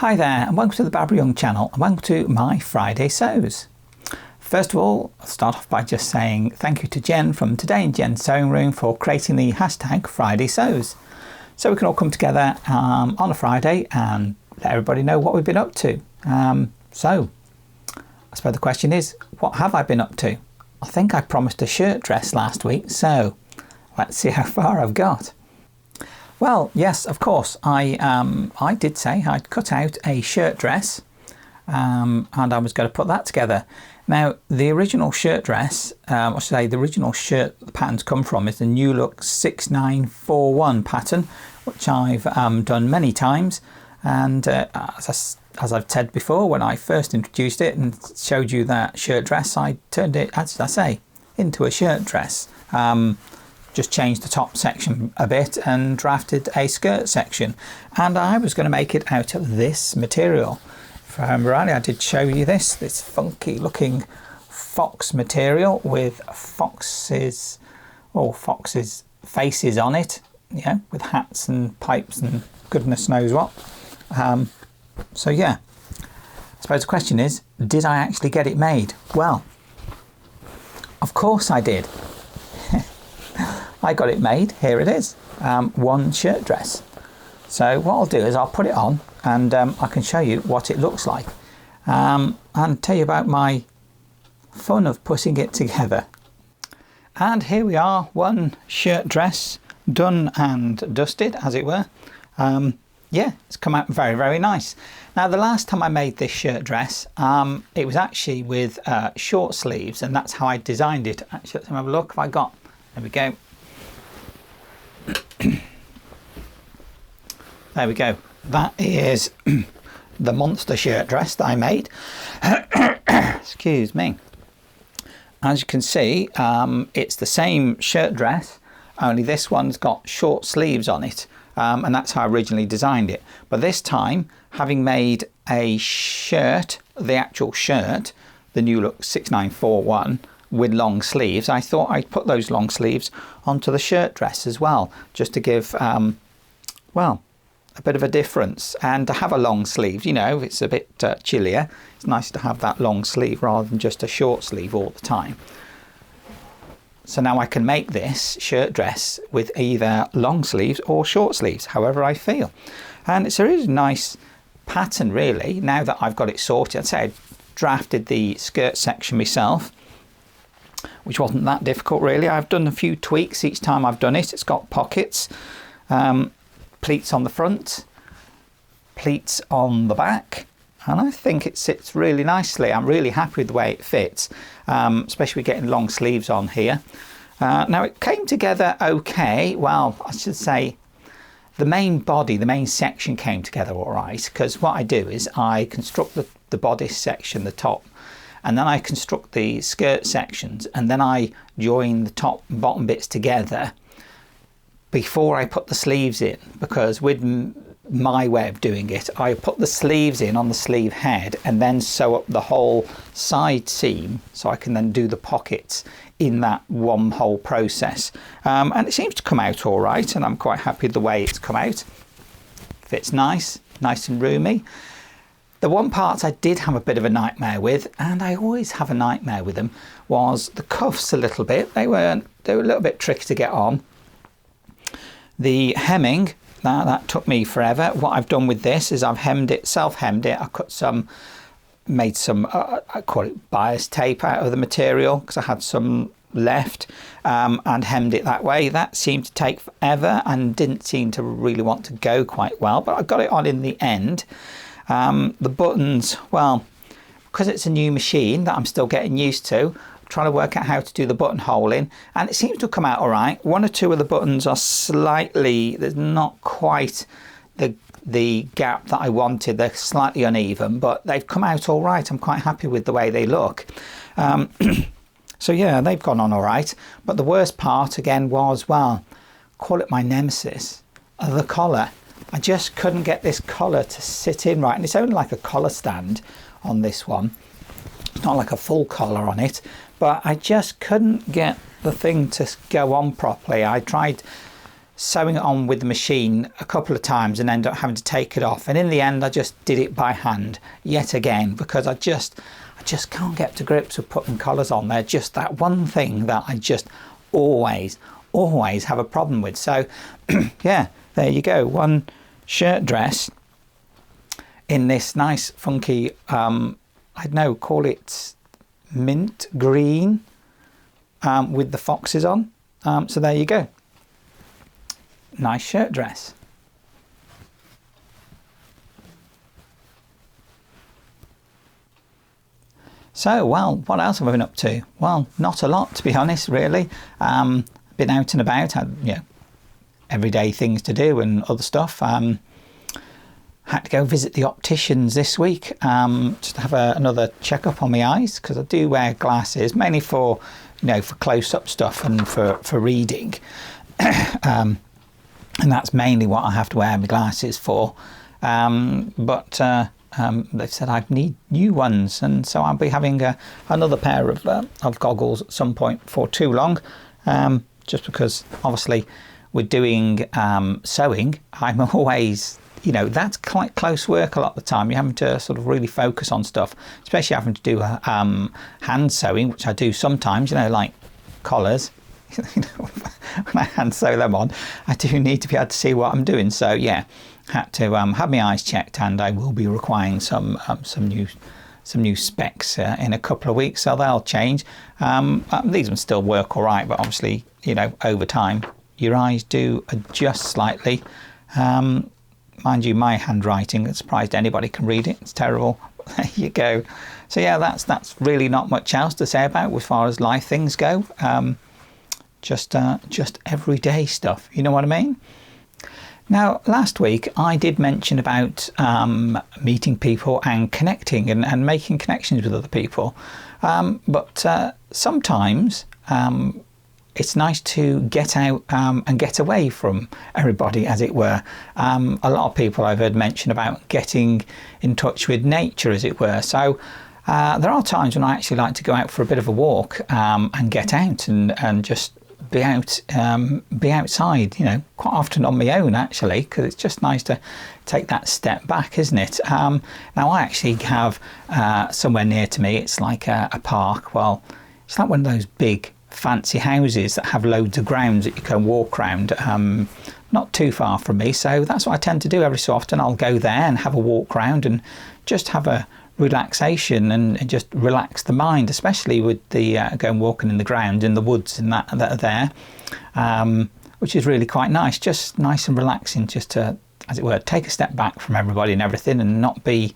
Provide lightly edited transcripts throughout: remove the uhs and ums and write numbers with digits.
Hi there and welcome to the Barbara Young channel and welcome to my Friday Sews. First of all, I'll start off by just saying thank you to Jen from Today in Jen's Sewing Room for creating the hashtag Friday Sews. So we can all come together on a Friday and let everybody know what we've been up to. So I suppose the question is, what have I been up to? I think I promised a shirt dress last week, so let's see how far I've got. Well, yes, of course, I did say I'd cut out a shirt dress and I was going to put that together. Now, the original shirt dress, I should say the original shirt the patterns come from is the New Look 6941 pattern, which I've done many times. And as I've said before, when I first introduced it and showed you that shirt dress, I turned it, as I say, into a shirt dress. Just changed the top section a bit and drafted a skirt section, and I was going to make it out of this material. If I remember rightly, I did show you this funky looking fox material with foxes faces on it, with hats and pipes and goodness knows what. So yeah, I suppose the question is, did I actually get it made? Well, of course I did. I got it made. Here it is, one shirt dress. So what I'll do is I'll put it on and I can show you what it looks like and tell you about my fun of putting it together. And here we are, one shirt dress done and dusted, as it were. Yeah, it's come out very, very nice. Now, the last time I made this shirt dress, it was actually with short sleeves, and that's how I designed it. Actually, let's have a look. There we go. There we go. That is the monster shirt dress that I made. Excuse me. As you can see, it's the same shirt dress, only this one's got short sleeves on it, and that's how I originally designed it. But this time, having made a shirt, the actual shirt, the New Look 6941, with long sleeves, I thought I'd put those long sleeves onto the shirt dress as well, just to give well, a bit of a difference. And to have a long sleeve, it's a bit chillier, it's nice to have that long sleeve rather than just a short sleeve all the time. So now I can make this shirt dress with either long sleeves or short sleeves, however I feel. And it's a really nice pattern, really, now that I've got it sorted. I'd say I drafted the skirt section myself, which wasn't that difficult really. I've done a few tweaks each time I've done it. It's got pockets, pleats on the front, pleats on the back, and I think it sits really nicely. I'm really happy with the way it fits, especially getting long sleeves on here. Now, it came together okay. Well, I should say the main body, the main section came together all right, because what I do is I construct the bodice section, the top, and then I construct the skirt sections, and then I join the top and bottom bits together before I put the sleeves in, because with my way of doing it, I put the sleeves in on the sleeve head and then sew up the whole side seam, so I can then do the pockets in that one whole process. And it seems to come out all right, and I'm quite happy with the way it's come out. Fits nice and roomy. The one part I did have a bit of a nightmare with, and I always have a nightmare with them, was the cuffs a little bit. They were a little bit tricky to get on. The hemming, that took me forever. What I've done with this is I've hemmed it, self-hemmed it. I made some, I call it bias tape out of the material because I had some left, and hemmed it that way. That seemed to take forever and didn't seem to really want to go quite well, but I got it on in the end. The buttons, well, because it's a new machine that I'm still getting used to, I'm trying to work out how to do the buttonhole in, and it seems to have come out all right. One or two of the buttons are slightly, there's not quite the gap that I wanted. They're slightly uneven, but they've come out all right. I'm quite happy with the way they look. So yeah, they've gone on all right. But the worst part again was, well, call it my nemesis, the collar. I just couldn't get this collar to sit in right, and it's only like a collar stand on this one. It's not like a full collar on it, but I just couldn't get the thing to go on properly. I tried sewing it on with the machine a couple of times and end up having to take it off, and in the end I just did it by hand yet again, because I just can't get to grips with putting collars on. They're just that one thing that I just always have a problem with. So yeah, there you go, one shirt dress in this nice funky I don't know, call it mint green with the foxes on. So there you go, nice shirt dress. So, well, what else have I been up to? Well, not a lot, to be honest, really. Been out and about, had, you know, everyday things to do and other stuff. Had to go visit the opticians this week, just to have another checkup on my eyes, because I do wear glasses, mainly for, you know, for close-up stuff and for reading. And that's mainly what I have to wear my glasses for. But they've said I need new ones, and so I'll be having another pair of goggles at some point before too long, just because obviously with doing sewing, I'm always, you know, that's quite close work a lot of the time. You're having to sort of really focus on stuff, especially having to do hand sewing, which I do sometimes, you know, like collars. You know, when I hand sew them on, I do need to be able to see what I'm doing. So yeah, had to have my eyes checked, and I will be requiring some new specs in a couple of weeks, so they'll change. These ones still work all right, but obviously, you know, over time your eyes do adjust slightly. Mind you, my handwriting, I'm surprised anybody can read it, it's terrible. There you go. So yeah, that's really not much else to say about as far as life things go. Just everyday stuff, you know what I mean? Now, last week I did mention about meeting people and connecting and making connections with other people. But sometimes it's nice to get out and get away from everybody, as it were. A lot of people I've heard mention about getting in touch with nature, as it were. So there are times when I actually like to go out for a bit of a walk and get out and just be outside, you know, quite often on my own, actually, because it's just nice to take that step back, isn't it? Now I actually have somewhere near to me, it's like a park. Well, it's like one of those big fancy houses that have loads of grounds that you can walk around, not too far from me. So that's what I tend to do every so often. I'll go there and have a walk around and just have a relaxation and just relax the mind, especially with the going walking in the ground in the woods and that are there, which is really quite nice. Just nice and relaxing, just to, as it were, take a step back from everybody and everything and not be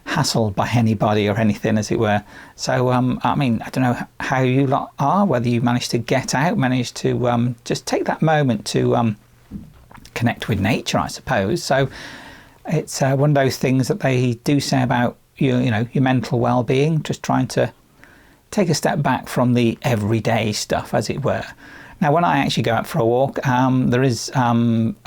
hassled by anybody or anything, as it were. So I mean, I don't know how you lot are, whether you managed to get out, managed to just take that moment to connect with nature, I suppose. So it's one of those things that they do say about you know, your mental well-being, just trying to take a step back from the everyday stuff, as it were. Now, when I actually go out for a walk, there is a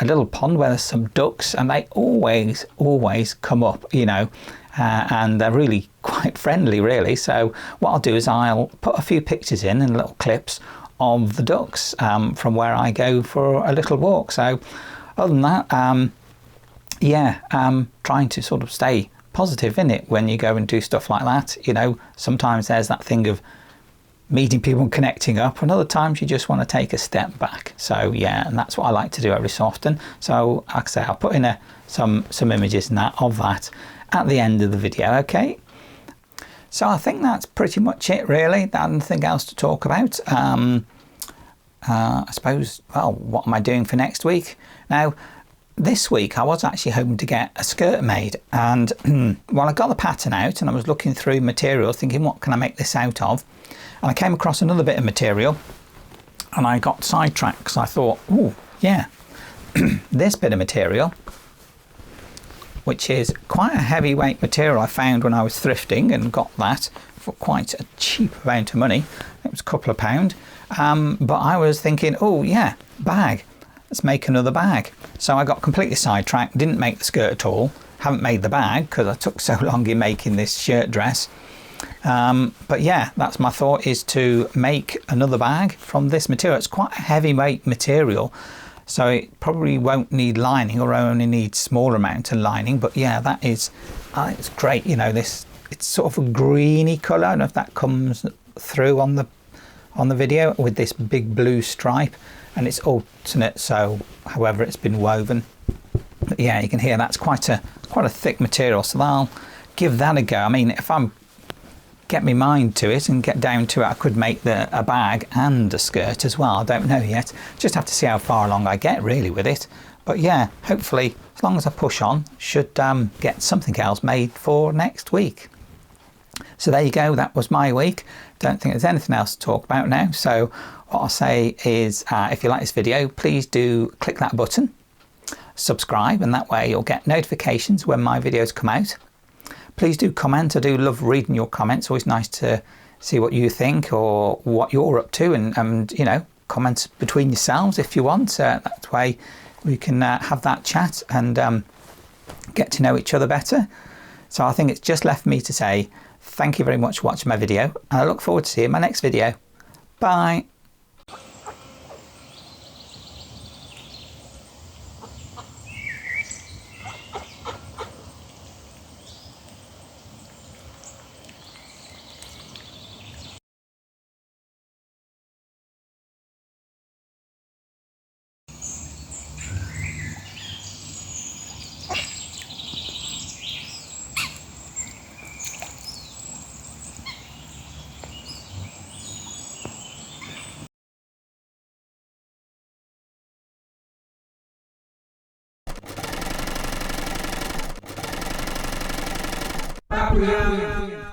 little pond where there's some ducks, and they always come up, you know, and they're really quite friendly, really. So what I'll do is I'll put a few pictures in and little clips of the ducks from where I go for a little walk. So other than that, yeah, trying to sort of stay positive in it when you go and do stuff like that. You know, sometimes there's that thing of meeting people and connecting up, and other times you just want to take a step back. So yeah, and that's what I like to do every so often. So like I say, I'll put in some images and that of that at the end of the video. Okay, so I think that's pretty much it, really. Nothing else to talk about. I suppose, well, what am I doing for next week? Now, this week I was actually hoping to get a skirt made, and well, I got the pattern out and I was looking through materials thinking, what can I make this out of? And I came across another bit of material and I got sidetracked because I thought, oh yeah, this bit of material, which is quite a heavyweight material I found when I was thrifting, and got that for quite a cheap amount of money. It was a couple of £. But I was thinking, oh yeah, bag. Let's make another bag. So I got completely sidetracked, didn't make the skirt at all, haven't made the bag because I took so long in making this shirt dress. But yeah, that's my thought, is to make another bag from this material. It's quite a heavyweight material. so it probably won't need lining, or only needs smaller amount of lining. But yeah, that is it's great. You know, this, it's sort of a greeny colour. I don't know if that comes through on the video, with this big blue stripe, and it's alternate, so however it's been woven. But yeah, you can hear that's quite a thick material, so I'll give that a go. I mean, if I'm get my mind to it and get down to it, I could make a bag and a skirt as well. I don't know yet. Just have to see how far along I get really with it. But yeah, hopefully, as long as I push on, should get something else made for next week. So there you go, that was my week. Don't think there's anything else to talk about now. So what I'll say is, if you like this video, please do click that button, subscribe, and that way you'll get notifications when my videos come out. Please do comment. I do love reading your comments. Always nice to see what you think or what you're up to, and you know, comment between yourselves if you want. That way we can have that chat and get to know each other better. So I think it's just left me to say thank you very much for watching my video, and I look forward to seeing my next video. Bye. Happy